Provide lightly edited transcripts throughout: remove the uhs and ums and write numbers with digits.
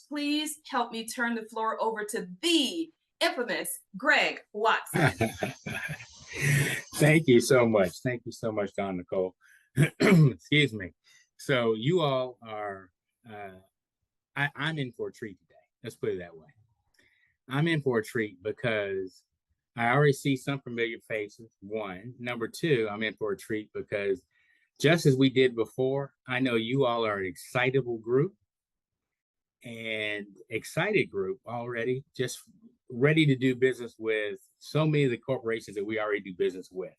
please help me turn the floor over to the infamous Greg Watson. Thank you so much. Thank you so much, Don Nicole. Excuse me. So you all are, I'm in for a treat today. Let's put it that way. I'm in for a treat because I already see some familiar faces, one. Number two, I'm in for a treat because just as we did before, I know you all are an excitable group and excited group already, just ready to do business with so many of the corporations that we already do business with.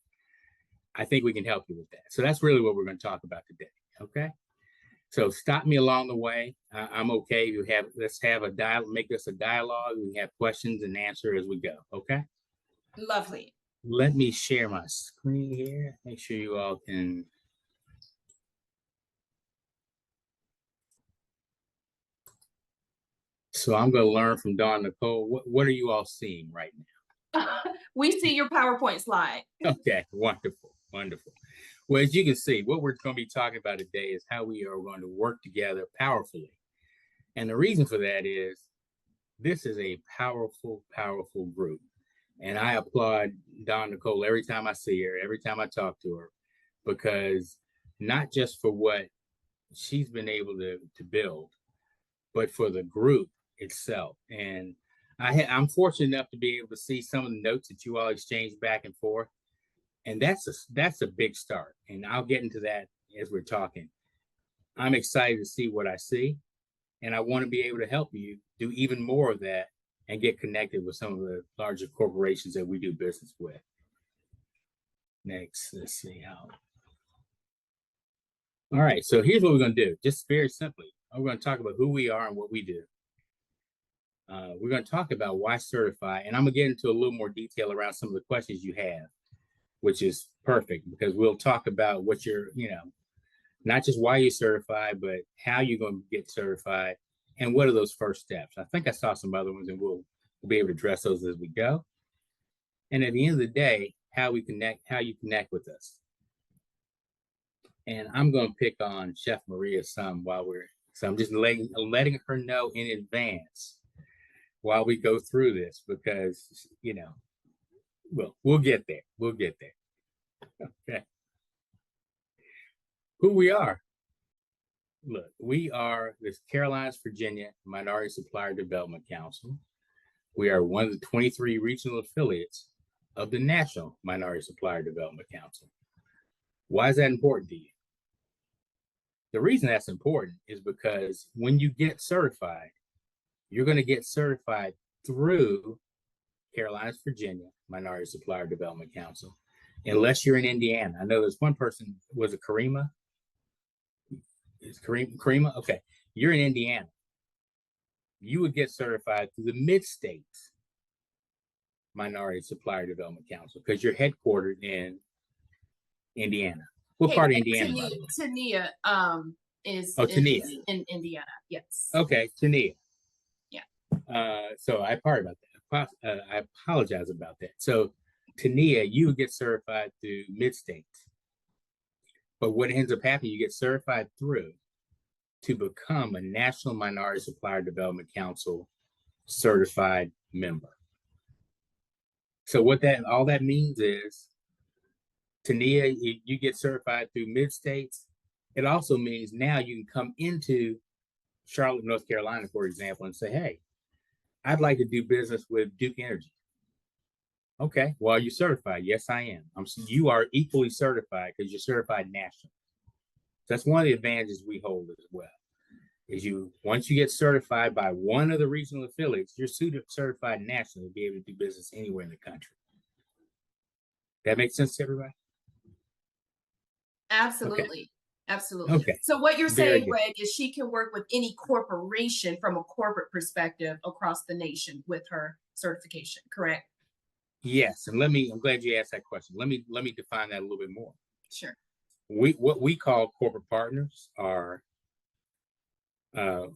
I think we can help you with that. So that's really what we're going to talk about today. Okay. So stop me along the way. I'm okay. Let's have a dialogue, make this a dialogue. We have questions and answer as we go. Okay. Lovely. Let me share my screen here. Make sure you all can. So I'm going to learn from Dawn Nicole. What are you all seeing right now? We see your PowerPoint slide. Okay, wonderful, wonderful. Well, as you can see, what we're going to be talking about today is how we are going to work together powerfully. And the reason for that is this is a powerful, powerful group. And I applaud Dawn Nicole every time I see her, every time I talk to her, because not just for what she's been able to build, but for the group itself. And I'm fortunate enough to be able to see some of the notes that you all exchange back and forth. And that's a big start. And I'll get into that as we're talking. I'm excited to see what I see. And I want to be able to help you do even more of that and get connected with some of the larger corporations that we do business with. Next, let's see how. All right, so here's what we're going to do. Just very simply, we're going to talk about who we are and what we do. We're going to talk about why certify, and I'm going to get into a little more detail around some of the questions you have, which is perfect because we'll talk about what you're, not just why you certify, but how you're going to get certified and what are those first steps. I think I saw some other ones and we'll be able to address those as we go. And at the end of the day, how you connect with us. And I'm going to pick on Chef Maria some so I'm just letting her know in advance while we go through this because, we'll get there. We'll get there. Okay. Who we are. Look, we are the Carolinas, Virginia Minority Supplier Development Council. We are one of the 23 regional affiliates of the National Minority Supplier Development Council. Why is that important to you? The reason that's important is because when you get certified, you're going to get certified through Carolinas, Virginia Minority Supplier Development Council, unless you're in Indiana. I know there's one person, was it Karima? Is Karima? Okay. You're in Indiana. You would get certified through the Mid-States Minority Supplier Development Council because you're headquartered in Indiana. What part of Indiana? Tania is in Indiana. Yes. Okay, Tania. Yeah. So I apologize about that. So Tania, you would get certified through Mid-States. But what ends up happening, you get certified through to become a National Minority Supplier Development Council certified member. So what all that means is, Tania, you get certified through Mid-States. It also means now you can come into Charlotte, North Carolina, for example, and say, hey, I'd like to do business with Duke Energy. Okay, well, are you certified? Yes, I am. You are equally certified because you're certified nationally. That's one of the advantages we hold as well. Is once you get certified by one of the regional affiliates, you're certified nationally to be able to do business anywhere in the country. That makes sense to everybody? Absolutely. Okay. Absolutely. Okay. So what you're saying, Greg, is she can work with any corporation from a corporate perspective across the nation with her certification, correct? Yes, and I'm glad you asked that question. Let me define that a little bit more. Sure. What we call corporate partners are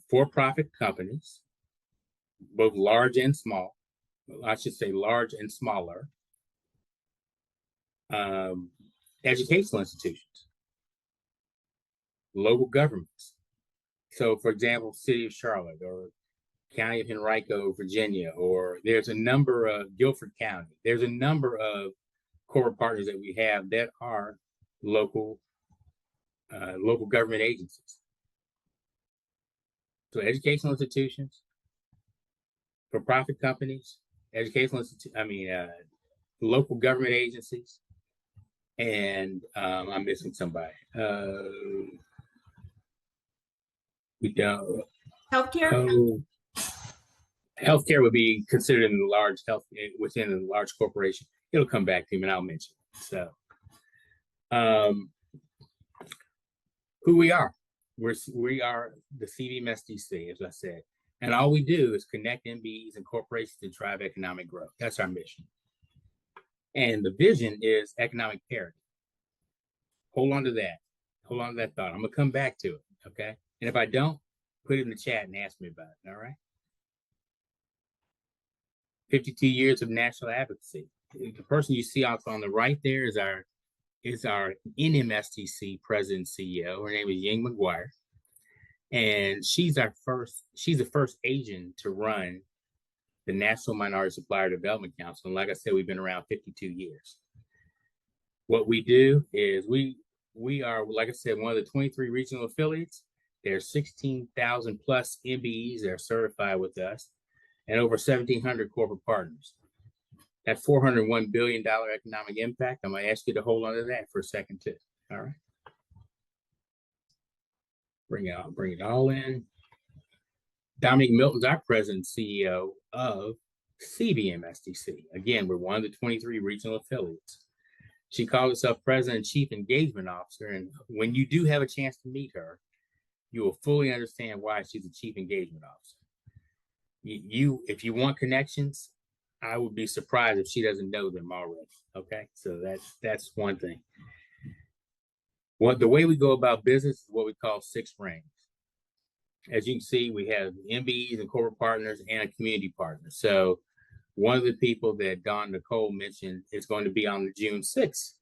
for-profit companies, both large and small. I should say large and smaller. Educational institutions, local governments. So, for example, City of Charlotte or County of Henrico, Virginia, or there's a number of Guilford County. There's a number of corporate partners that we have that are local government agencies. So educational institutions, for-profit companies, local government agencies, and I'm missing somebody. We don't. Healthcare? Oh, healthcare would be considered in the large health within a large corporation. It'll come back to me and I'll mention it. So, who we are. We are the CVMSDC, as I said. And all we do is connect MBEs and corporations to drive economic growth. That's our mission. And the vision is economic parity. Hold on to that. Hold on to that thought. I'm going to come back to it, okay? And if I don't, put it in the chat and ask me about it, all right? 52 years of national advocacy. The person you see off on the right there is our NMSDC president and CEO. Her name is Ying McGuire. And she's the first Asian to run the National Minority Supplier Development Council. And like I said, we've been around 52 years. What we do is we are, like I said, one of the 23 regional affiliates. There's 16,000 plus MBEs that are certified with us and over 1,700 corporate partners. That $401 billion economic impact, I'm going to ask you to hold on to that for a second too. All right. Bring it all in. Dominique Milton's our president and CEO of CVMSDC. Again, we're one of the 23 regional affiliates. She calls herself President and Chief Engagement Officer. And when you do have a chance to meet her, you will fully understand why she's a Chief Engagement Officer. If you want connections, I would be surprised if she doesn't know them already. Okay, so that's one thing. The way we go about business is what we call 6 rings. As you can see, we have MBEs and corporate partners and a community partner. So one of the people that Dawn Nicole mentioned is going to be on the June 6th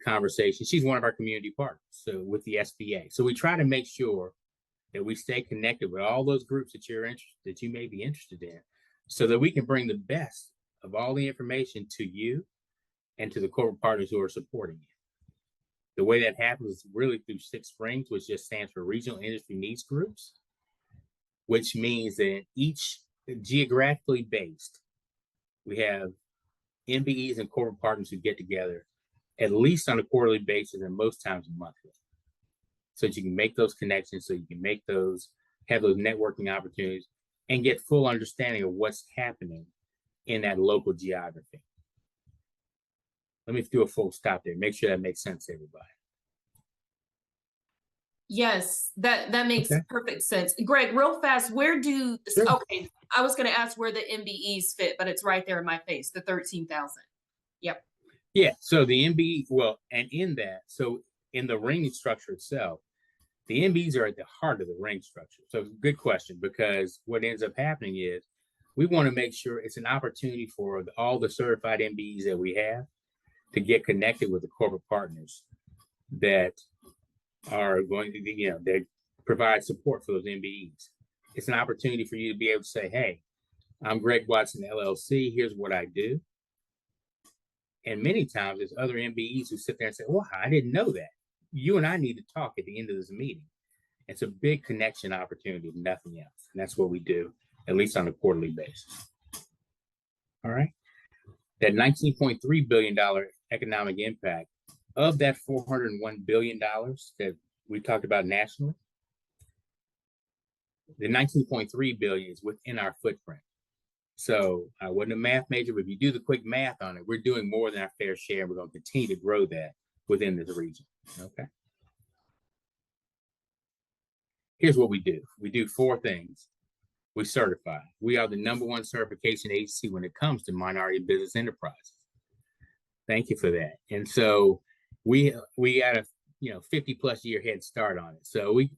conversation. She's one of our community partners, so with the SBA. So we try to make sure that we stay connected with all those groups that you may be interested in, so that we can bring the best of all the information to you and to the corporate partners who are supporting you. The way that happens is really through 6 rings, which just stands for Regional Industry Needs Groups, which means that each geographically based, we have MBEs and corporate partners who get together at least on a quarterly basis and most times monthly, so that you can make those connections, so you can have those networking opportunities and get full understanding of what's happening in that local geography. Let me do a full stop there. Make sure that makes sense to everybody. Yes, that makes perfect sense. Greg, real fast, sure. Okay, I was going to ask where the MBEs fit, but it's right there in my face, the 13,000. Yep. Yeah, so the MBE, and in the ring structure itself, the MBEs are at the heart of the ring structure. So good question, because what ends up happening is we want to make sure it's an opportunity for all the certified MBEs that we have to get connected with the corporate partners that are going to be, that provide support for those MBEs. It's an opportunity for you to be able to say, hey, I'm Greg Watson, LLC. Here's what I do. And many times there's other MBEs who sit there and say, well, I didn't know that. You and I need to talk at the end of this meeting. It's a big connection opportunity, if nothing else. And that's what we do, at least on a quarterly basis. All right. That $19.3 billion economic impact, of that $401 billion that we talked about nationally, the 19.3 billion is within our footprint. So I wasn't a math major, but if you do the quick math on it, we're doing more than our fair share. We're going to continue to grow that within this region. Okay. Here's what we do. We do 4 things. We certify. We are the #1 certification agency when it comes to minority business enterprises. Thank you for that. And so we had a 50+ year head start on it. So it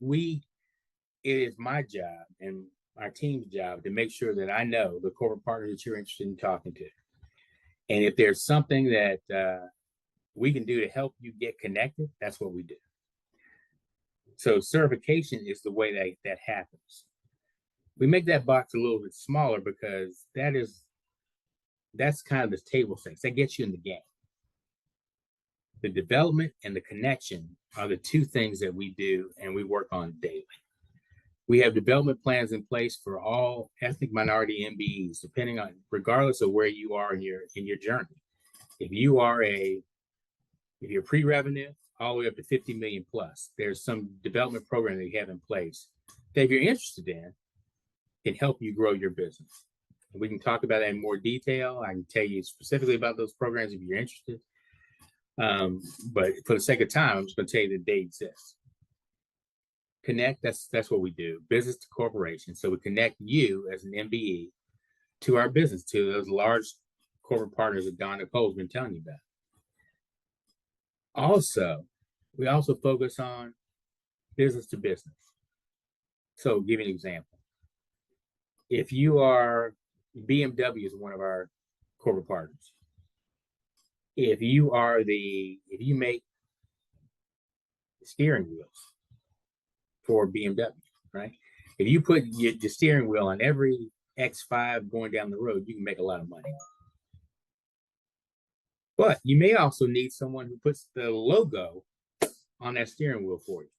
is my job and our team's job to make sure that I know the corporate partners that you're interested in talking to. And if there's something that we can do to help you get connected, that's what we do. So certification is the way that happens. We make that box a little bit smaller because that's kind of the table stakes. That gets you in the game. The development and the connection are the two things that we do and we work on daily. We have development plans in place for all ethnic minority MBEs, regardless of where you are in your journey. If you're pre-revenue, all the way up to 50 million plus, there's some development program that you have in place that if you're interested in, can help you grow your business. And we can talk about that in more detail. I can tell you specifically about those programs if you're interested. But for the sake of time, I'm just going to tell you that they exist. Connect, that's what we do, business to corporation. So we connect you as an MBE to our business, to those large corporate partners that Don Nicole's been telling you about. Also, we also focus on business to business. So I'll give you an example. If you are, BMW is one of our corporate partners. If you make steering wheels for BMW, right? If you put your steering wheel on every X5 going down the road, you can make a lot of money. But you may also need someone who puts the logo on that steering wheel for you.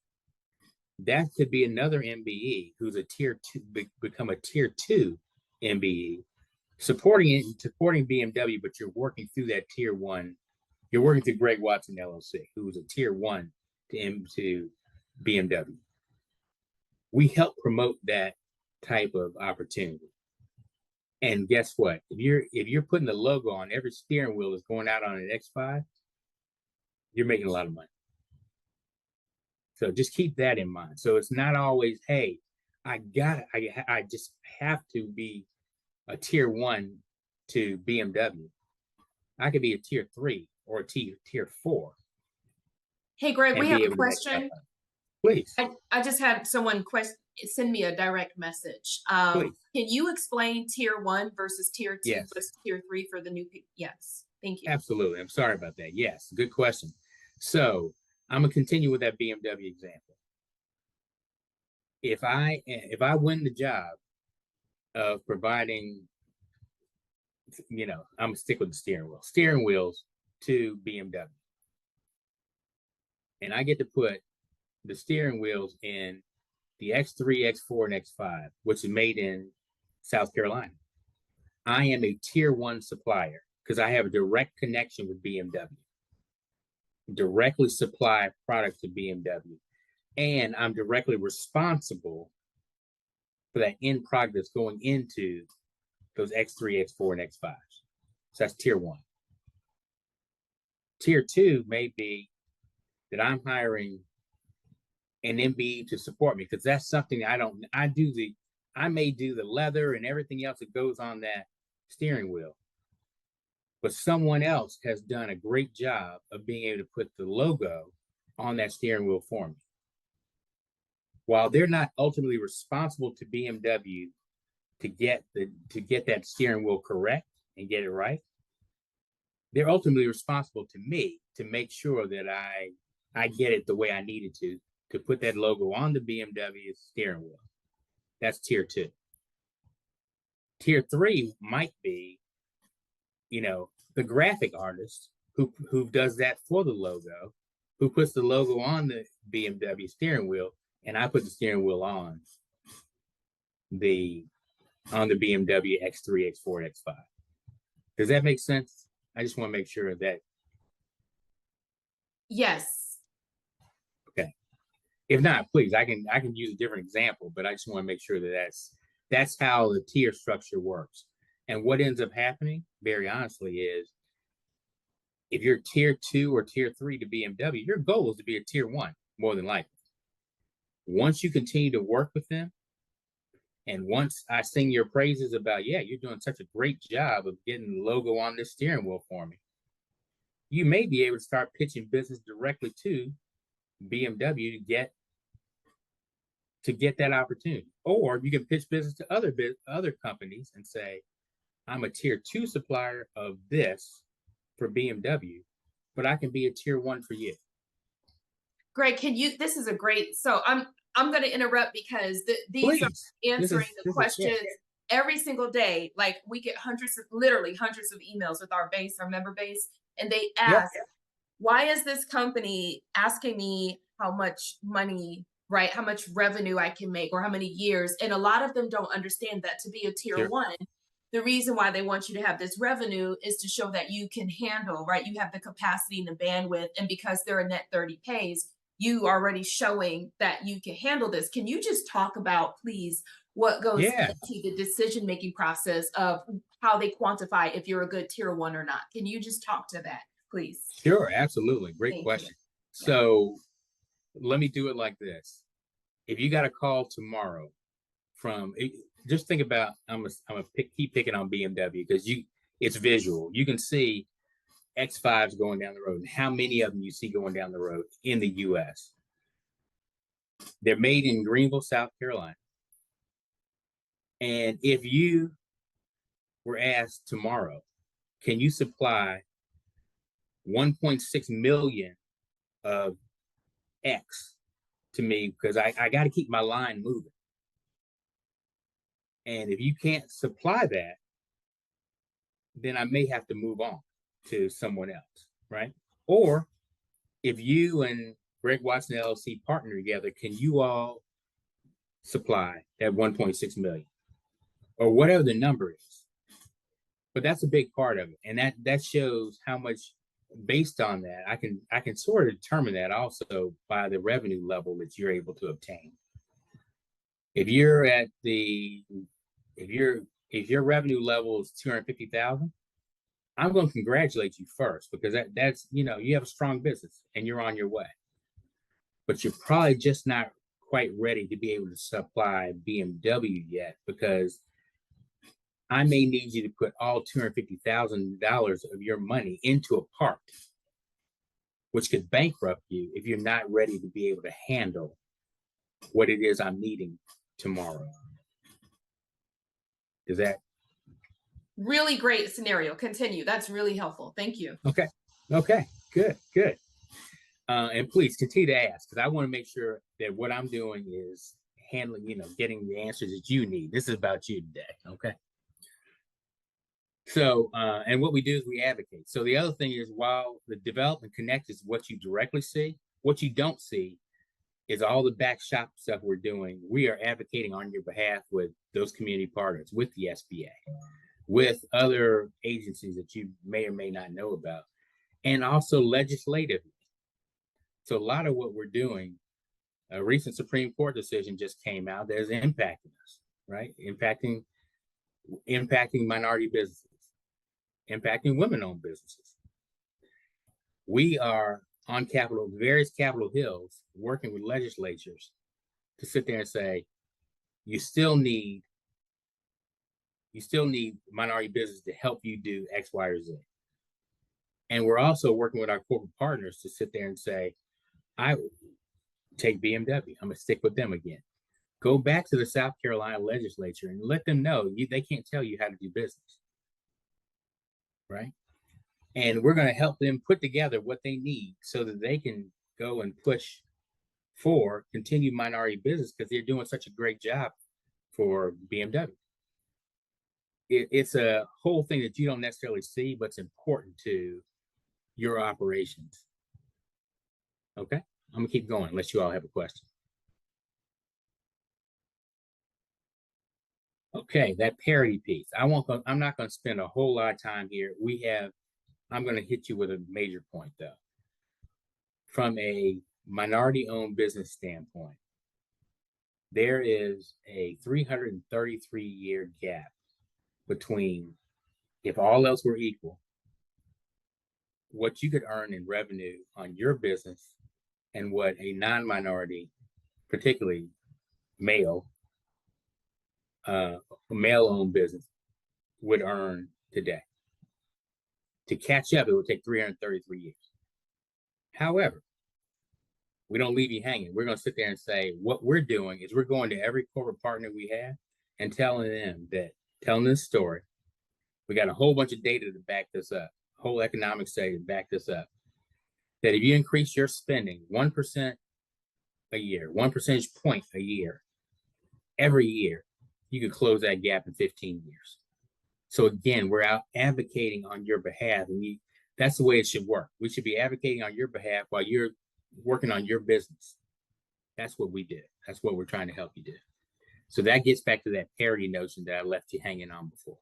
That could be another MBE who's a tier 2, become a tier 2 MBE, supporting BMW, but you're working through that tier 1. You're working through Greg Watson LLC, who's a tier 1 to BMW. We help promote that type of opportunity. And guess what? If you're putting the logo on every steering wheel that's going out on an X5, you're making a lot of money. So just keep that in mind. So it's not always, hey, I just have to be a tier 1 to BMW. I could be a tier 3 or a tier 4. Hey, Greg, we have a question. Please. I just had someone send me a direct message. Can you explain tier 1 versus tier 2 versus tier 3 for the new people? Yes. Thank you. Absolutely. I'm sorry about that. Yes. Good question. So I'm going to continue with that BMW example. If I win the job of providing, I'm going to stick with the steering wheels to BMW. And I get to put the steering wheels in the X3, X4, and X5, which is made in South Carolina. I am a tier 1 supplier because I have a direct connection with BMW. Directly supply product to BMW. And I'm directly responsible for that end product that's going into those X3, X4, and X5s. So that's tier 1. Tier 2 may be that I'm hiring an MBE to support me because that's something I may do the leather and everything else that goes on that steering wheel. But someone else has done a great job of being able to put the logo on that steering wheel for me. While they're not ultimately responsible to BMW to get that steering wheel correct and get it right, they're ultimately responsible to me to make sure that I get it the way I needed to put that logo on the BMW steering wheel. That's tier 2. Tier 3 might be, the graphic artist who does that for the logo, who puts the logo on the BMW steering wheel, and I put the steering wheel on the BMW X3, X4, X5. Does that make sense? I just want to make sure that. Yes. Okay. If not, please, I can use a different example, but I just want to make sure that that's how the tier structure works. And what ends up happening, very honestly, is if you're tier 2 or tier 3 to BMW, your goal is to be a tier 1, more than likely. Once you continue to work with them, and once I sing your praises about, you're doing such a great job of getting the logo on this steering wheel for me, you may be able to start pitching business directly to BMW to get that opportunity. Or you can pitch business to other companies and say, I'm a tier 2 supplier of this for BMW, but I can be a tier 1 for you. Greg, this is a great, so I'm going to interrupt because these are answering the questions every single day. Like we get literally hundreds of emails with our member base, and they ask, why is this company asking me how much money, right? How much revenue I can make or how many years? And a lot of them don't understand that to be a tier one, the reason why they want you to have this revenue is to show that you can handle, right? You have the capacity and the bandwidth. And because they're a net 30 pays, you are already showing that you can handle this. Can you just talk about, please, what goes into the decision-making process of how they quantify if you're a good tier one or not? Can you just talk to that, please? Sure, absolutely. Great question. So let me do it like this. If you got a call tomorrow from, just think about, keep picking on BMW because it's visual. You can see X5s going down the road and how many of them you see going down the road in the US. They're made in Greenville, South Carolina. And if you were asked tomorrow, can you supply 1.6 million of X to me because I got to keep my line moving. And if you can't supply that, then I may have to move on to someone else, right? Or if you and Greg Watson LLC partner together, can you all supply that 1.6 million or whatever the number is? But that's a big part of it. And that shows how much, based on that, I can sort of determine that also by the revenue level that you're able to obtain. If you're at if your revenue level is 250,000, I'm going to congratulate you first because that's you have a strong business and you're on your way. But you're probably just not quite ready to be able to supply BMW yet because I may need you to put all $250,000 of your money into a part, which could bankrupt you if you're not ready to be able to handle what it is I'm needing tomorrow. Is that really great scenario? Continue. That's really helpful. Thank you. Okay. Good. And please continue to ask because I want to make sure that what I'm doing is handling, getting the answers that you need. This is about you today. Okay. So, and what we do is we advocate. So the other thing is while the development connect is what you directly see, what you don't see is all the back shop stuff we're doing. We are advocating on your behalf with those community partners, with the SBA, with other agencies that you may or may not know about, and also legislatively. So a lot of what we're doing, a recent Supreme Court decision just came out that is impacting us, right? Impacting minority businesses, impacting women-owned businesses. We are on various Capitol Hills, working with legislatures to sit there and say, you still need minority business to help you do X, Y, or Z. And we're also working with our corporate partners to sit there and say, I take BMW, I'm gonna stick with them again. Go back to the South Carolina legislature and let them know they can't tell you how to do business, right? And we're going to help them put together what they need so that they can go and push for continued minority business because they're doing such a great job for BMW. It's a whole thing that you don't necessarily see, but it's important to your operations. Okay, I'm gonna keep going unless you all have a question. Okay, that parity piece. I'm not going to spend a whole lot of time here. I'm going to hit you with a major point though. From a minority-owned business standpoint, there is a 333-year gap between, if all else were equal, what you could earn in revenue on your business and what a non-minority, particularly male-owned business would earn today. To catch up, it would take 333 years. However, we don't leave you hanging. We're going to sit there and say, what we're doing is we're going to every corporate partner we have and telling this story. We got a whole bunch of data to back this up, whole economic study to back this up, that if you increase your spending 1% a year, 1 percentage point a year, every year, you could close that gap in 15 years. So again, we're out advocating on your behalf, and that's the way it should work. We should be advocating on your behalf while you're working on your business. That's what we do. That's what we're trying to help you do. So that gets back to that parity notion that I left you hanging on before.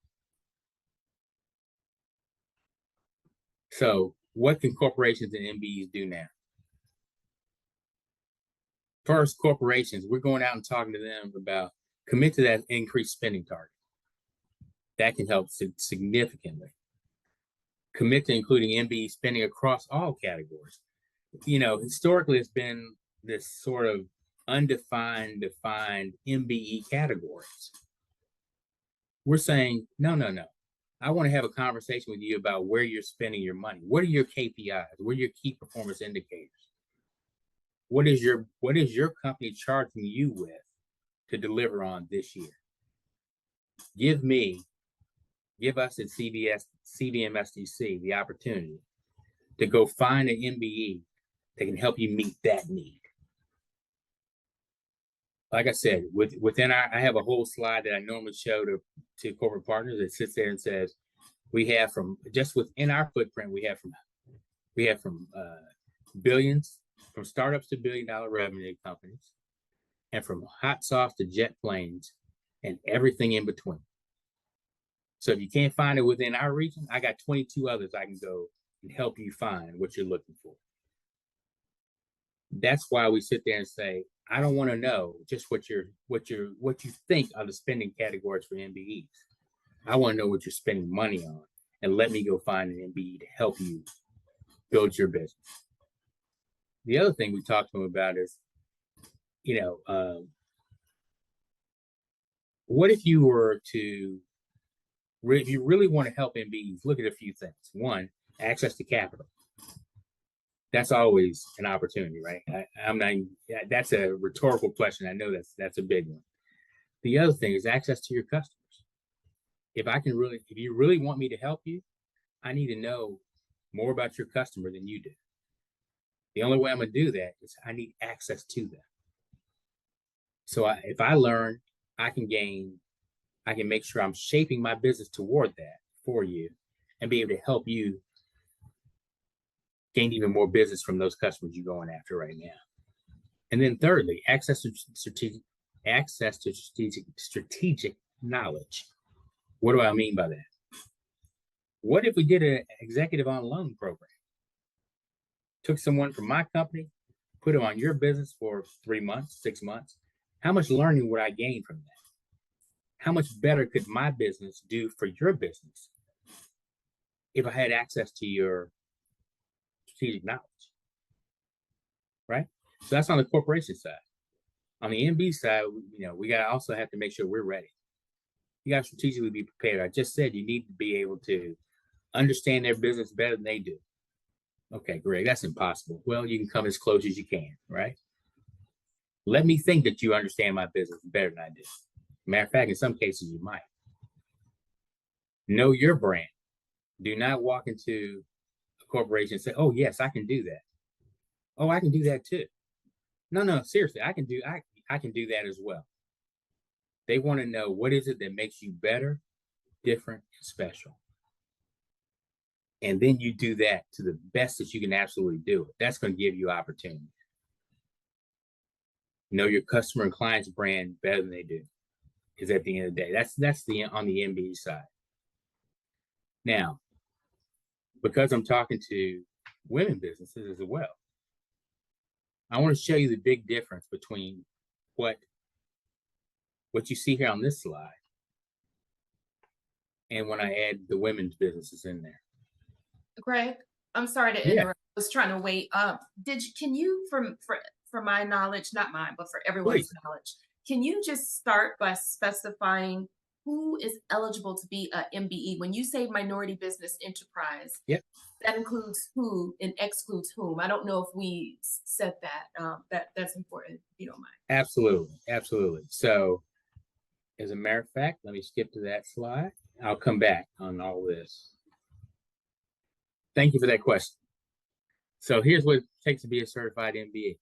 So what can corporations and MBEs do now? First, corporations, we're going out and talking to them about commit to that increased spending target. That can help significantly. Commit to including MBE spending across all categories. You know, historically, it's been this sort of undefined, defined MBE categories. We're saying, no. I want to have a conversation with you about where you're spending your money. What are your KPIs? What are your key performance indicators? What is your company charging you with to deliver on this year? Give us at CVMSDC the opportunity to go find an MBE that can help you meet that need. Like I said, I have a whole slide that I normally show to corporate partners that sits there and says, we have from just within our footprint, we have from billions, from startups to $1 billion revenue companies, and from hot sauce to jet planes and everything in between. So if you can't find it within our region, I got 22 others I can go and help you find what you're looking for. That's why we sit there and say, I don't want to know just what you think are the spending categories for MBEs. I want to know what you're spending money on, and let me go find an MBE to help you build your business. The other thing we talked to them about is, what if you were to, if you really want to help MBEs, look at a few things. One, access to capital. That's always an opportunity, right? That's a rhetorical question. I know that's a big one. The other thing is access to your customers. If you really want me to help you, I need to know more about your customer than you do. The only way I'm going to do that is I need access to them. So if I learn, I can make sure I'm shaping my business toward that for you and be able to help you gain even more business from those customers you're going after right now. And then thirdly, access to strategic knowledge. What do I mean by that? What if we did an executive on loan program? Took someone from my company, put them on your business for 3 months, 6 months. How much learning would I gain from that? How much better could my business do for your business if I had access to your strategic knowledge? Right? So that's on the corporation side. On the MB side, we got to also have to make sure we're ready. You got to strategically be prepared. I just said you need to be able to understand their business better than they do. Okay, Greg, that's impossible. Well, you can come as close as you can, right? Let me think that you understand my business better than I do. Matter of fact, in some cases, you might. Know your brand. Do not walk into a corporation and say, oh, yes, I can do that. Oh, I can do that too. No, seriously, I can do that as well. They want to know, what is it that makes you better, different, and special? And then you do that to the best that you can absolutely do it. That's going to give you opportunity. Know your customer and client's brand better than they do. Because at the end of the day, that's on the MBE side. Now, because I'm talking to women businesses as well, I want to show you the big difference between what you see here on this slide and when I add the women's businesses in there. Greg, I'm sorry to interrupt. I was trying to wait. Can you, for my knowledge, not mine, but for everyone's knowledge, can you just start by specifying who is eligible to be a MBE? When you say minority business enterprise, that includes who and excludes whom. I don't know if we said that. That's important, if you don't mind. Absolutely. So, as a matter of fact, let me skip to that slide. I'll come back on all this. Thank you for that question. So here's what it takes to be a certified MBE.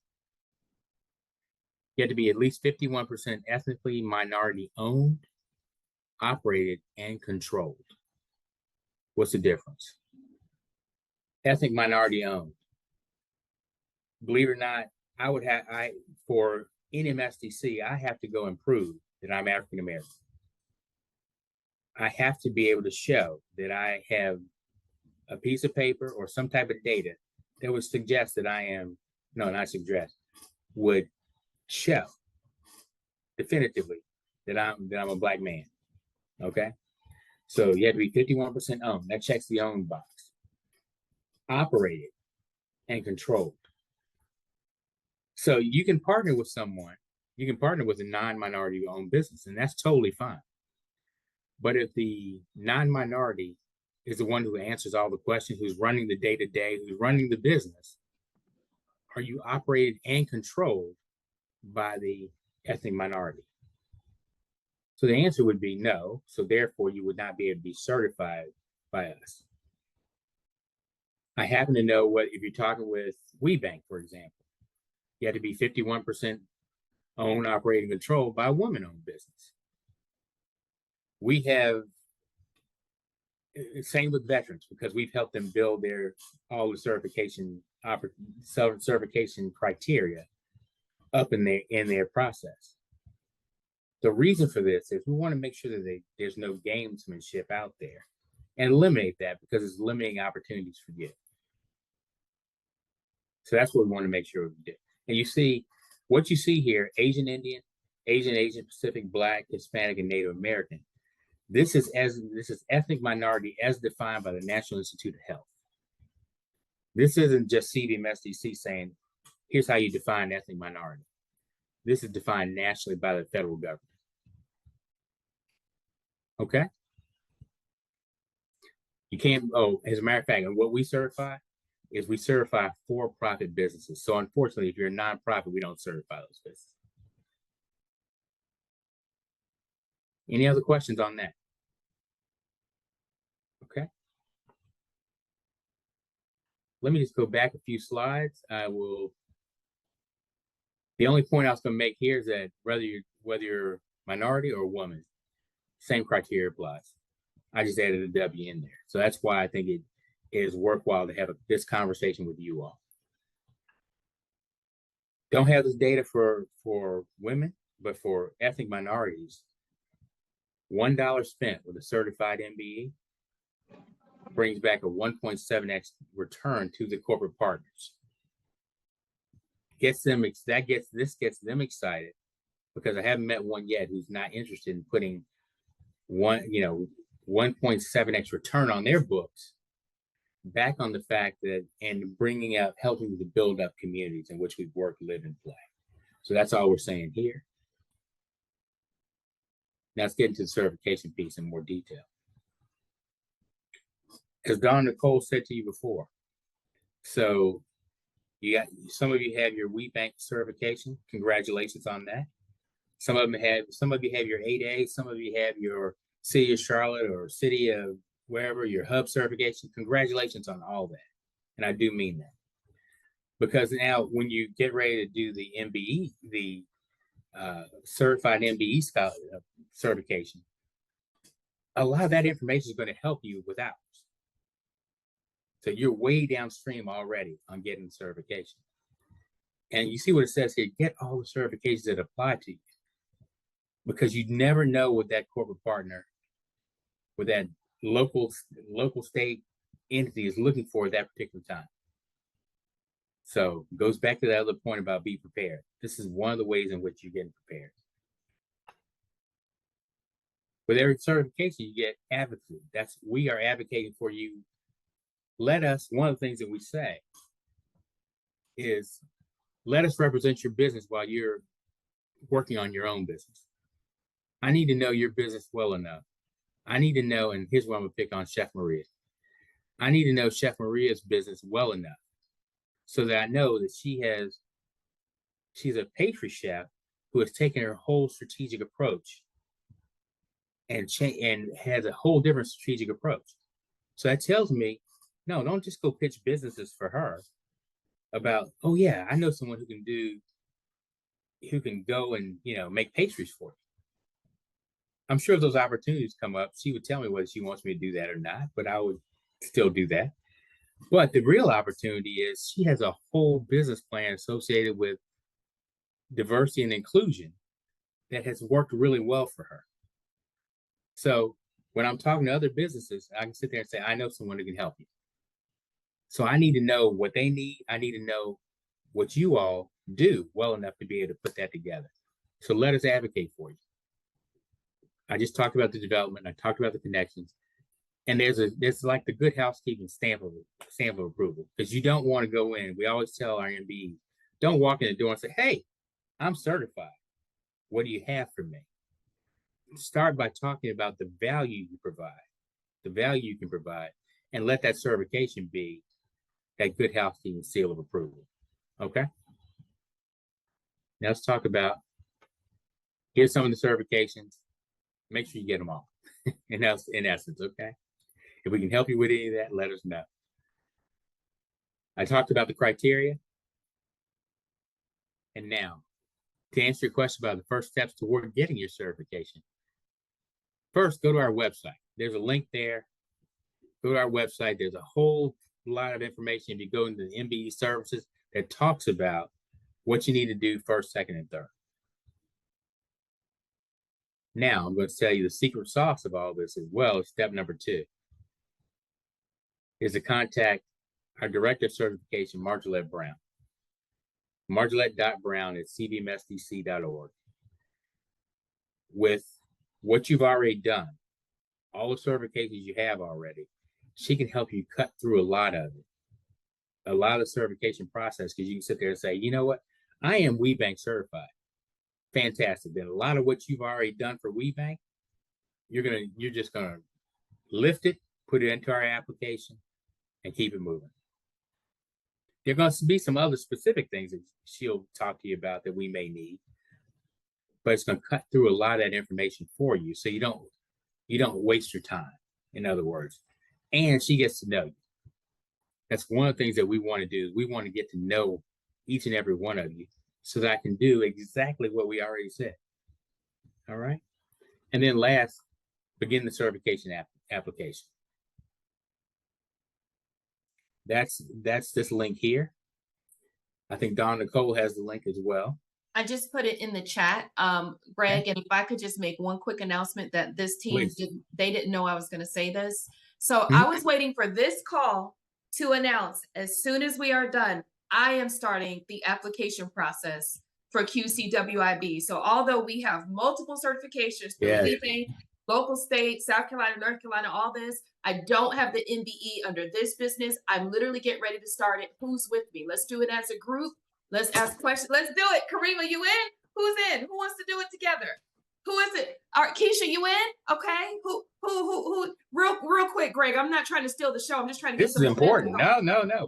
You have to be at least 51% ethnically minority owned, operated, and controlled. What's the difference? Ethnic minority owned. Believe it or not, for NMSDC, I have to go and prove that I'm African American. I have to be able to show that I have a piece of paper or some type of data that would suggest that I am, no, not suggest, would show definitively that I'm a Black man. Okay, so you have to be 51% owned. That checks the owned box. Operated and controlled. So you can partner with someone. You can partner with a non-minority owned business, and that's totally fine. But if the non-minority is the one who answers all the questions, who's running the day-to-day, who's running the business, are you operated and controlled by the ethnic minority? So the answer would be no. So therefore, you would not be able to be certified by us. I happen to know what, if you're talking with WeBank, for example, you have to be 51% owned, operated, and controlled by a woman-owned business. We have, same with veterans, because we've helped them build all the certification criteria up in their process. The reason for this is we want to make sure that there's no gamesmanship out there and eliminate that, because it's limiting opportunities for you. So that's what we want to make sure we do. And you see, what you see here, Asian Indian, Asian Pacific, Black, Hispanic, and Native American. This is ethnic minority as defined by the National Institute of Health. This isn't just CVMSDC saying, here's how you define ethnic minority. This is defined nationally by the federal government. Okay? You can't, as a matter of fact, and what we certify is we certify for-profit businesses. So unfortunately, if you're a nonprofit, we don't certify those businesses. Any other questions on that? Okay. Let me just go back a few slides. The only point I was going to make here is that whether you're minority or woman, same criteria applies. I just added a W in there. So that's why I think it is worthwhile to have this conversation with you all. Don't have this data for women, but for ethnic minorities, $1 spent with a certified MBE brings back a 1.7x return to the corporate partners. This gets them excited, because I haven't met one yet who's not interested in putting 1.7x return on their books back on the fact that, and bringing up, helping to build up communities in which we work, live, and play. So that's all we're saying here. Now let's get into the certification piece in more detail. As Don Nicole said to you before, so some of you have your WeBank certification. Congratulations on that. Some of you have your 8A, some of you have your City of Charlotte or City of wherever, your hub certification. Congratulations on all that. And I do mean that. Because now when you get ready to do the MBE, the certified MBE certification, a lot of that information is going to help you with ours. So you're way downstream already on getting the certification. And you see what it says here, get all the certifications that apply to you. Because you never know what that corporate partner, what that local state entity is looking for at that particular time. So it goes back to that other point about be prepared. This is one of the ways in which you're getting prepared. With every certification, you get advocacy. We are advocating for you. One of the things that we say is, let us represent your business while you're working on your own business. I need to know your business well enough. I need to know, and here's what I'm gonna pick on Chef Maria. I need to know Chef Maria's business well enough so that I know that she's a pastry chef who has taken her whole strategic approach and has a whole different strategic approach. So that tells me, no, don't just go pitch businesses for her about, oh yeah, I know someone who can do who can go and, make pastries for you. I'm sure if those opportunities come up, she would tell me whether she wants me to do that or not, but I would still do that. But the real opportunity is she has a whole business plan associated with diversity and inclusion that has worked really well for her. So when I'm talking to other businesses, I can sit there and say, I know someone who can help you. So I need to know what they need. I need to know what you all do well enough to be able to put that together. So let us advocate for you. I just talked about the development. I talked about the connections. And there's like the good housekeeping stamp of approval, because you don't want to go in. We always tell our MBEs, don't walk in the door and say, hey, I'm certified. What do you have for me? Start by talking about the value you can provide, and let that certification be that good housekeeping seal of approval. Okay? Now let's talk about, here's some of the certifications. Make sure you get them all. in essence, okay? If we can help you with any of that, let us know. I talked about the criteria. And now, to answer your question about the first steps toward getting your certification, first, go to our website. There's a link there. Go to our website. There's a whole lot of information if you go into the MBE services that talks about what you need to do first, second, and third. Now, I'm going to tell you the secret sauce of all this as well is step number 2. Is to contact our Director of Certification, Margolette Brown. Margolette.brown@cvmsdc.org. With what you've already done, all the certifications you have already, she can help you cut through a lot of the certification process, because you can sit there and say, you know what, I am WeBank certified. Fantastic. Then a lot of what you've already done for WeBank, you're just gonna lift it, put it into our application, and keep it moving. There are going to be some other specific things that she'll talk to you about that we may need, but it's going to cut through a lot of that information for you, so you don't waste your time, in other words. And she gets to know you. That's one of the things that we want to do. We want to get to know each and every one of you so that I can do exactly what we already said. All right? And then last, begin the certification application. That's this link here. I think Dawn Nicole has the link as well. I just put it in the chat, Greg, and if I could just make one quick announcement that this team, they didn't know I was going to say this. So I was waiting for this call to announce, as soon as we are done, I am starting the application process for QCWIB. So although we have multiple certifications through WeBank, local, state, South Carolina, North Carolina, all this, I don't have the MBE under this business. I'm literally getting ready to start it. Who's with me? Let's do it as a group. Let's ask questions. Let's do it. Karima, you in? Who's in? Who wants to do it together? Who is it? All right, Keisha, you in? Okay. Who? Real quick, Greg. I'm not trying to steal the show. I'm just trying to get this is important. No.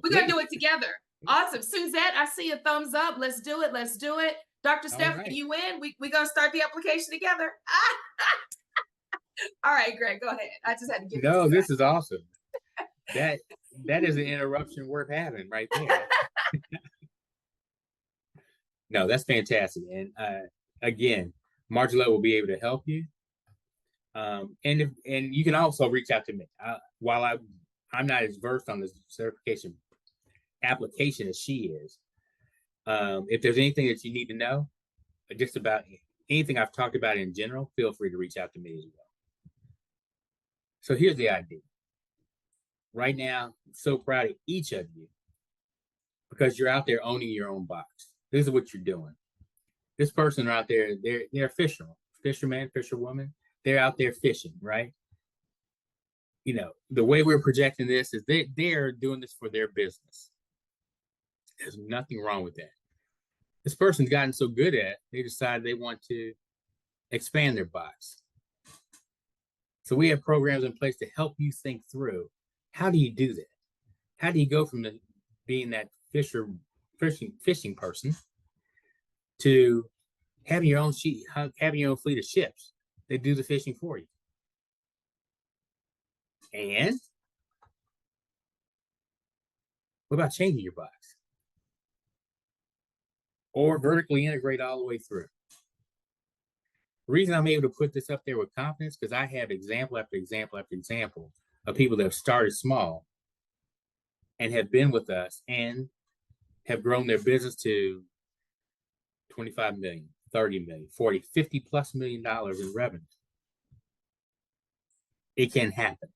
We're going to do it together. Awesome. Suzette, I see a thumbs up. Let's do it. Let's do it. Dr. Stephanie, you in? We're going to start the application together. All right, Greg, go ahead. I just had to give you No, this is awesome. That is an interruption worth having right there. No, that's fantastic. And again, Margolette will be able to help you. And you can also reach out to me. While I'm not as versed on this certification application as she is, if there's anything that you need to know, just about anything I've talked about in general, feel free to reach out to me as well. So here's the idea. Right now, I'm so proud of each of you because you're out there owning your own box. This is what you're doing. This person out there, they're fisherman, fisherwoman. They're out there fishing, right? You know, the way we're projecting this is they're doing this for their business. There's nothing wrong with that. This person's gotten so good at it, they decided they want to expand their box. So we have programs in place to help you think through, how do you do that? How do you go from being that fishing person to having your own fleet of ships that do the fishing for you? And what about changing your box? or vertically integrate all the way through. The reason I'm able to put this up there with confidence, because I have example after example after example of people that have started small and have been with us and have grown their business to 25 million, 30 million, 40, 50 plus $1 million in revenue. It can happen.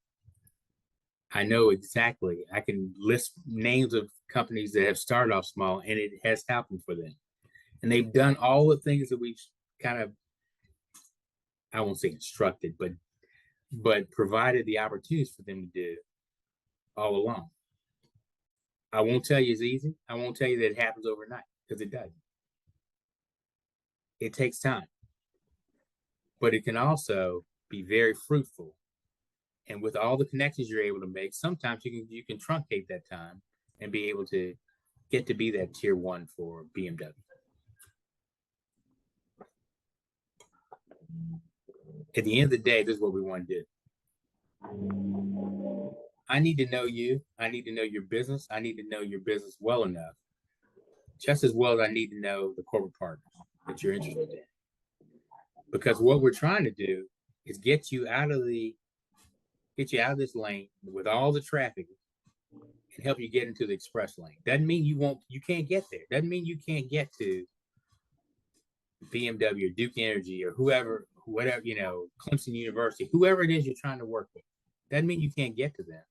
I know exactly. I can list names of companies that have started off small and it has happened for them. And they've done all the things that we've kind of, I won't say instructed, but provided the opportunities for them to do all along. I won't tell you it's easy. I won't tell you that it happens overnight, because it doesn't. It takes time. But it can also be very fruitful. And with all the connections you're able to make, sometimes you can truncate that time and be able to get to be that tier 1 for BMW. At the end of the day, this is what we want to do. I need to know you. I need to know your business. I need to know your business well enough, just as well as I need to know the corporate partners that you're interested in. Because what we're trying to do is get you out of this lane with all the traffic and help you get into the express lane. Doesn't mean you can't get there. Doesn't mean you can't get to BMW or Duke Energy or whatever, Clemson University, whoever it is you're trying to work with. Doesn't mean you can't get to them.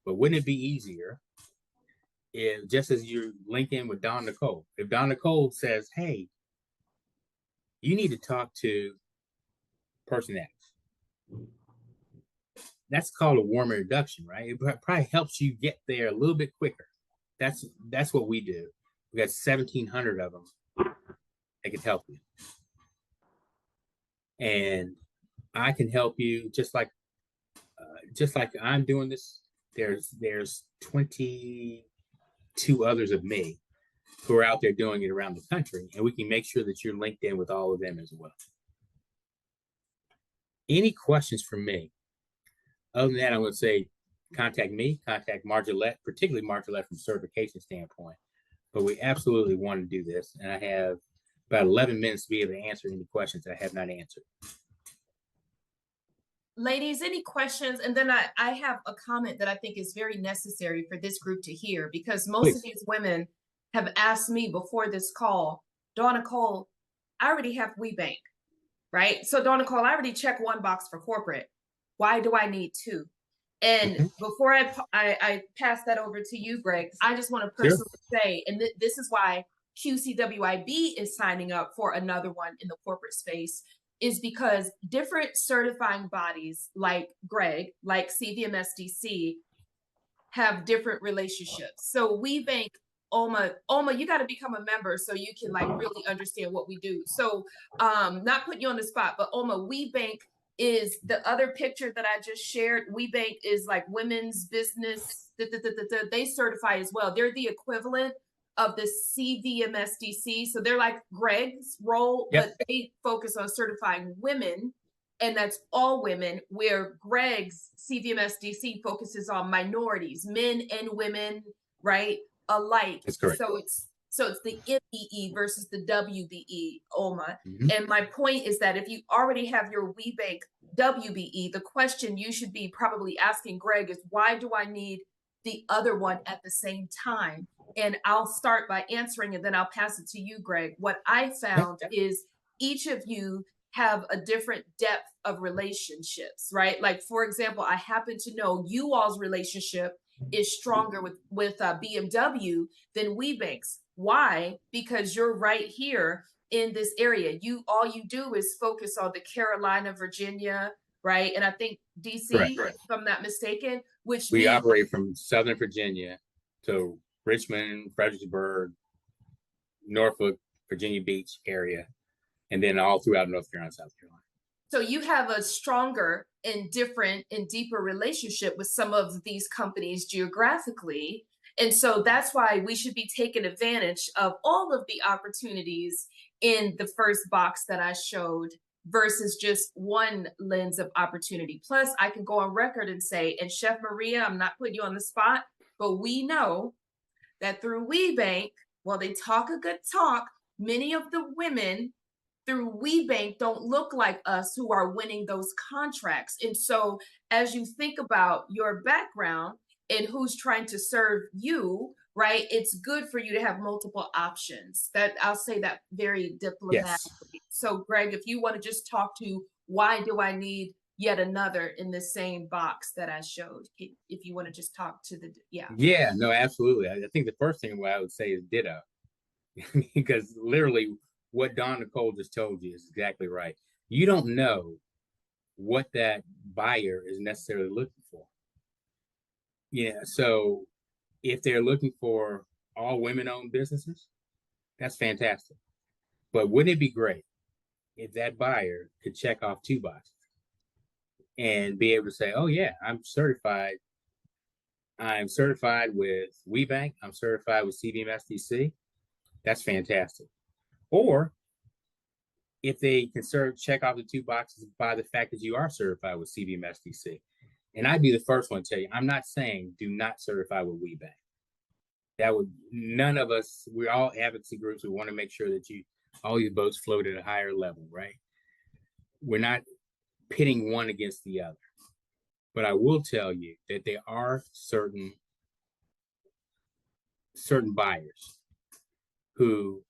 But wouldn't it be easier if, just as you link in with Don Nicole, if Don Nicole says, hey, you need to talk to person X. That's called a warm introduction, right? It probably helps you get there a little bit quicker. That's what we do. We got 1,700 of them that can help you. And I can help you just like I'm doing this. There's 22 others of me who are out there doing it around the country, and we can make sure that you're linked in with all of them as well. Any questions from me? Other than that, I'm going to say contact me, contact Margillette, particularly Margillette from a certification standpoint. But we absolutely want to do this, and I have about 11 minutes to be able to answer any questions that I have not answered. Ladies, any questions? And then I have a comment that I think is very necessary for this group to hear, because most of these women have asked me before this call, Dawn Nicole, I already have WeBank, right? So Dawn Nicole, I already checked one box for corporate. Why do I need two? And before I pass that over to you, Greg, I just want to personally say, and this is why QCWIB is signing up for another one in the corporate space, is because different certifying bodies like Greg, like CVMSDC, have different relationships. So WeBank, Oma, you got to become a member so you can like really understand what we do. So not putting you on the spot, but Oma, WeBank is the other picture that I just shared. WeBank is like women's business. They certify as well. They're the equivalent of the CVMSDC. So they're like Greg's role, but they focus on certifying women, and that's all women, where Greg's CVMSDC focuses on minorities, men and women, right? Alike. That's correct. So it's the MBE versus the WBE, Oma. And my point is that if you already have your WeBank WBE, the question you should be probably asking Greg is, why do I need the other one at the same time? And I'll start by answering, and then I'll pass it to you, Greg. What I found is each of you have a different depth of relationships, right? Like, for example, I happen to know you all's relationship is stronger with BMW than WeBank's. Why? Because you're right here in this area. All you do is focus on the Carolina, Virginia, right? And I think DC, if I'm not mistaken, which we operate from Southern Virginia to Richmond, Fredericksburg, Norfolk, Virginia Beach area, and then all throughout North Carolina, South Carolina. So you have a stronger and different and deeper relationship with some of these companies geographically. And so that's why we should be taking advantage of all of the opportunities in the first box that I showed versus just one lens of opportunity. Plus, I can go on record and say, and Chef Maria, I'm not putting you on the spot, but we know that through WeBank, Well, they talk a good talk. Many of the women through WeBank don't look like us who are winning those contracts. And so as you think about your background and who's trying to serve you, right, it's good for you to have multiple options. That I'll say that very diplomatically. Yes. So Greg, if you want to just talk to why do I need yet another in the same box that I showed, if you want to just talk to the, yeah. Yeah, no, absolutely. I think the first thing what I would say is ditto. Because literally what Don Nicole just told you is exactly right. You don't know what that buyer is necessarily looking for. Yeah, so if they're looking for all women-owned businesses, that's fantastic. But wouldn't it be great if that buyer could check off 2 boxes and be able to say, oh yeah, I'm certified with WeBank, I'm certified with CVMSDC. That's fantastic. Or if they can check off the 2 boxes by the fact that you are certified with CVMSDC. And I'd be the first one to tell you, I'm not saying do not certify with WeBank. That would, none of us, we're all advocacy groups. We want to make sure that all these boats float at a higher level, right? We're not pitting one against the other. But I will tell you that there are certain buyers who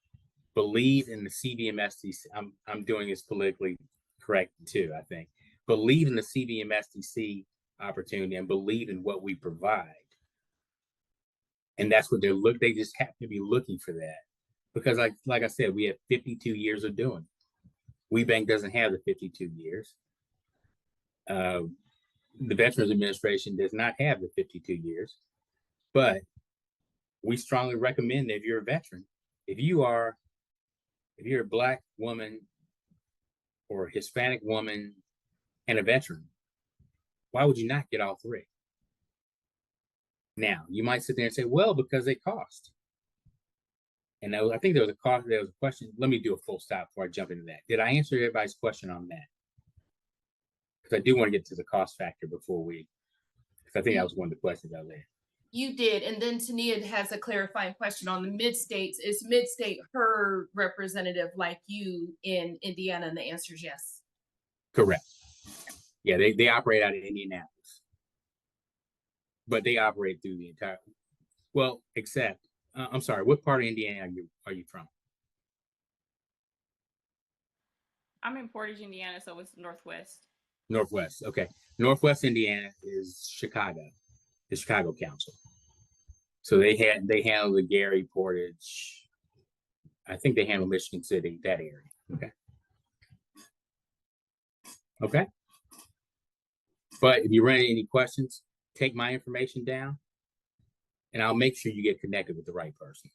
believe in the CVMSDC. I'm doing this politically correct too, I think. Believe in the CVMSDC opportunity and believe in what we provide. And that's what they just happen to be looking for that. Because like I said, we have 52 years of doing it. WeBank doesn't have the 52 years. The Veterans Administration does not have the 52 years. But we strongly recommend that if you're a veteran, if you're a Black woman or a Hispanic woman and a veteran, why would you not get all 3? Now, you might sit there and say, well, because they cost. And I think there was a question. Let me do a full stop before I jump into that. Did I answer everybody's question on that? Because I do want to get to the cost factor because I think that was one of the questions out there. You did. And then Tania has a clarifying question on the mid-states. Is mid-state her representative like you in Indiana? And the answer is yes. Correct. Yeah, they operate out of Indianapolis. But they operate through the entire, well, except, I'm sorry, what part of Indiana are you from? I'm in Portage, Indiana, so it's Northwest. Northwest, okay. Northwest Indiana is Chicago, the Chicago Council. So they handle the Gary, Portage. I think they handle Michigan City, that area. Okay. Okay. But if you run into any questions, take my information down, and I'll make sure you get connected with the right person.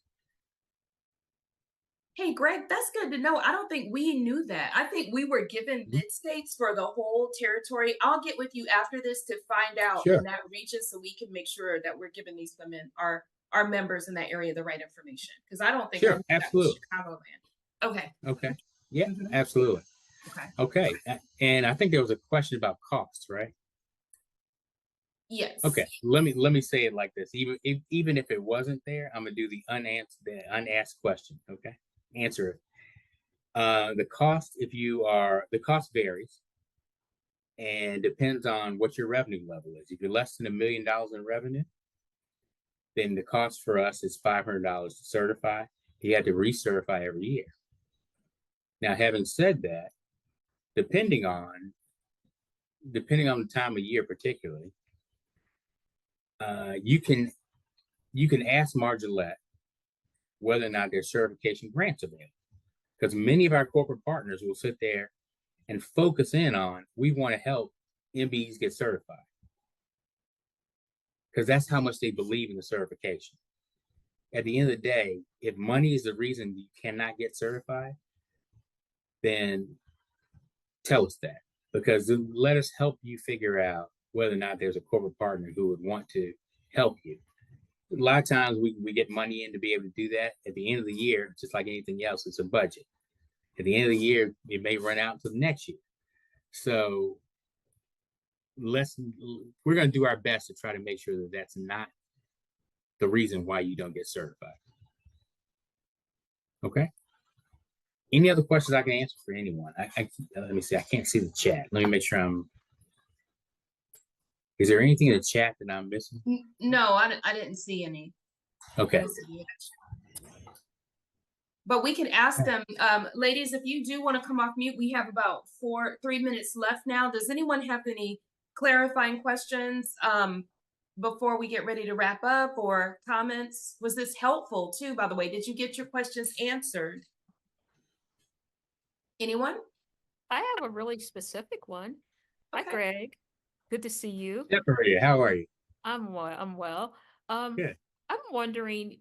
Hey, Greg, that's good to know. I don't think we knew that. I think we were given mid-states for the whole territory. I'll get with you after this to find out in that region so we can make sure that we're giving these women, our members in that area, the right information. Because I don't think absolutely. That was Chicagoland. Okay. Okay. Yeah, absolutely. Okay. Okay. And I think there was a question about costs, right? Yes. Okay. Let me say it like this. Even if it wasn't there, I'm gonna do the unasked question. Okay. Answer it. The cost varies and depends on what your revenue level is. If you're less than $1 million in revenue, then the cost for us is $500 to certify. You have to recertify every year. Now, having said that, depending on the time of year, particularly, you can ask Margillette whether or not there's certification grants available. Because many of our corporate partners will sit there and focus in on, we want to help MBs get certified. Because that's how much they believe in the certification. At the end of the day, if money is the reason you cannot get certified, then tell us that. Because let us help you figure out whether or not there's a corporate partner who would want to help you. A lot of times we get money in to be able to do that. At the end of the year, just like anything else, it's a budget. At the end of the year, it may run out to the next year. So we're going to do our best to try to make sure that that's not the reason why you don't get certified. Okay. Any other questions I can answer for anyone? Let me see. I can't see the chat. Let me make sure is there anything in the chat that I'm missing? No, I didn't see any. Okay. But we can ask them, ladies, if you do want to come off mute, we have about 3 minutes left now. Does anyone have any clarifying questions before we get ready to wrap up, or comments? Was this helpful too, by the way? Did you get your questions answered? Anyone? I have a really specific one. Okay. Hi, Greg. Good to see you. Maria, how are you? I'm well. Good. I'm wondering,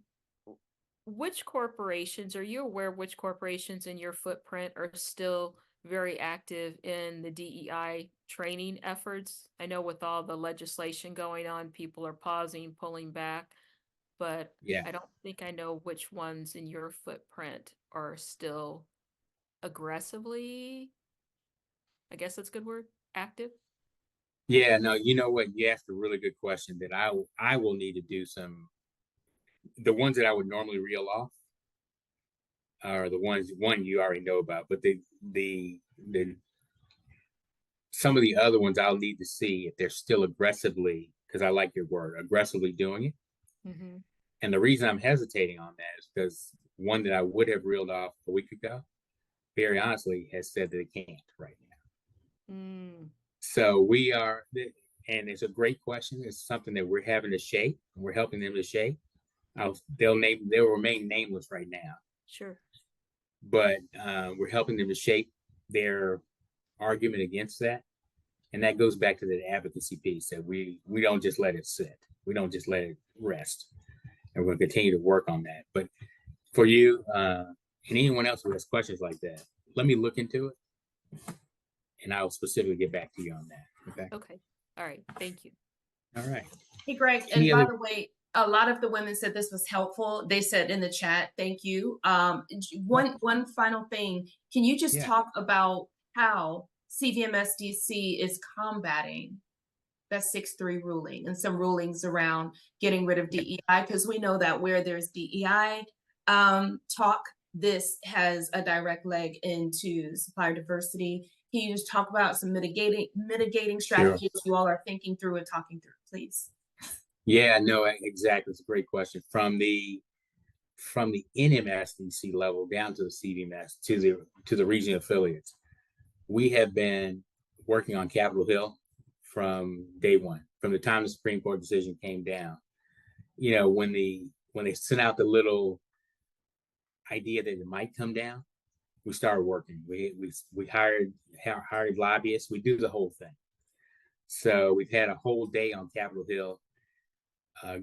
which corporations, are you aware which corporations in your footprint are still very active in the DEI training efforts? I know with all the legislation going on, people are pausing, pulling back, but Yeah. I don't think I know which ones in your footprint are still aggressively, I guess that's a good word, active. Yeah, no, you know what? You asked a really good question that I will need to do the ones that I would normally reel off are the ones you already know about, but the some of the other ones I'll need to see if they're still aggressively, because I like your word, aggressively doing it. Mm-hmm. And the reason I'm hesitating on that is because one that I would have reeled off a week ago, very honestly, has said that it can't right now. Mm. So we are, and it's a great question. It's something that we're having to shape. We're helping them to shape. They'll remain nameless right now. Sure. But we're helping them to shape their argument against that. And that goes back to the advocacy piece that we don't just let it sit. We don't just let it rest. And we're going to continue to work on that. But for you and anyone else who has questions like that, let me look into it. And I'll specifically get back to you on that. Okay. Okay. All right. Thank you. All right. Hey, Greg. And by the way, a lot of the women said this was helpful. They said in the chat, thank you. One final thing. Can you just talk about how CVMSDC is combating that 6-3 ruling and some rulings around getting rid of DEI? Because we know that where there's DEI talk, this has a direct leg into supplier diversity. Can you just talk about some mitigating strategies you all are thinking through and talking through, please? Yeah, no, exactly. It's a great question. From the NMSDC level down to the CVMS to the regional affiliates, we have been working on Capitol Hill from day one, from the time the Supreme Court decision came down. You know, when they sent out the little idea that it might come down, we started working. We hired lobbyists. We do the whole thing. So we've had a whole day on Capitol Hill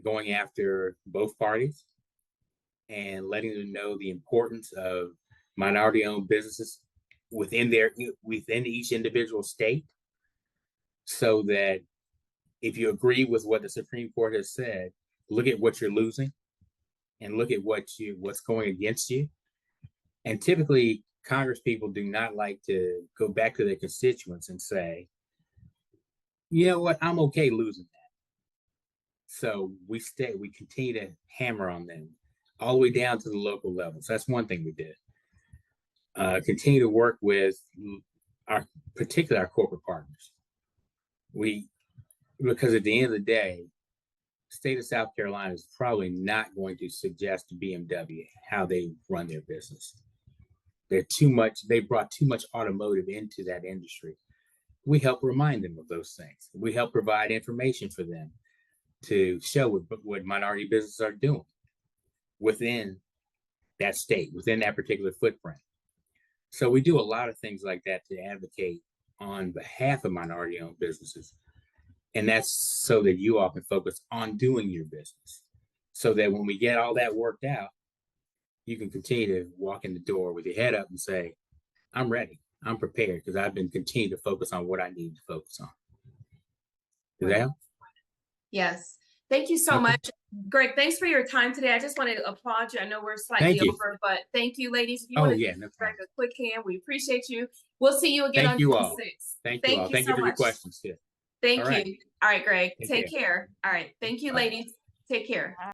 going after both parties and letting them know the importance of minority-owned businesses within each individual state, so that if you agree with what the Supreme Court has said, look at what you're losing and look at what's going against you. And typically, Congress people do not like to go back to their constituents and say, you know what, I'm okay losing that. So we continue to hammer on them all the way down to the local levels. That's one thing we did. Continue to work with particularly our corporate partners. Because at the end of the day, the state of South Carolina is probably not going to suggest to BMW how they run their business. They brought too much automotive into that industry. We help remind them of those things. We help provide information for them to show what minority businesses are doing within that state, within that particular footprint. So we do a lot of things like that to advocate on behalf of minority-owned businesses. And that's so that you all can focus on doing your business, so that when we get all that worked out, you can continue to walk in the door with your head up and say, I'm ready. I'm prepared, because I've been continuing to focus on what I need to focus on. Does that help? Yes. Thank you so much. Greg, thanks for your time today. I just want to applaud you. I know we're slightly over, but thank you, ladies. If you want to give Greg a quick hand, we appreciate you. We'll see you again on June 6th. Thank you all. Thank you for your questions, too. Thank you. All right, Greg. Take care. All right. Thank you, ladies. Take care.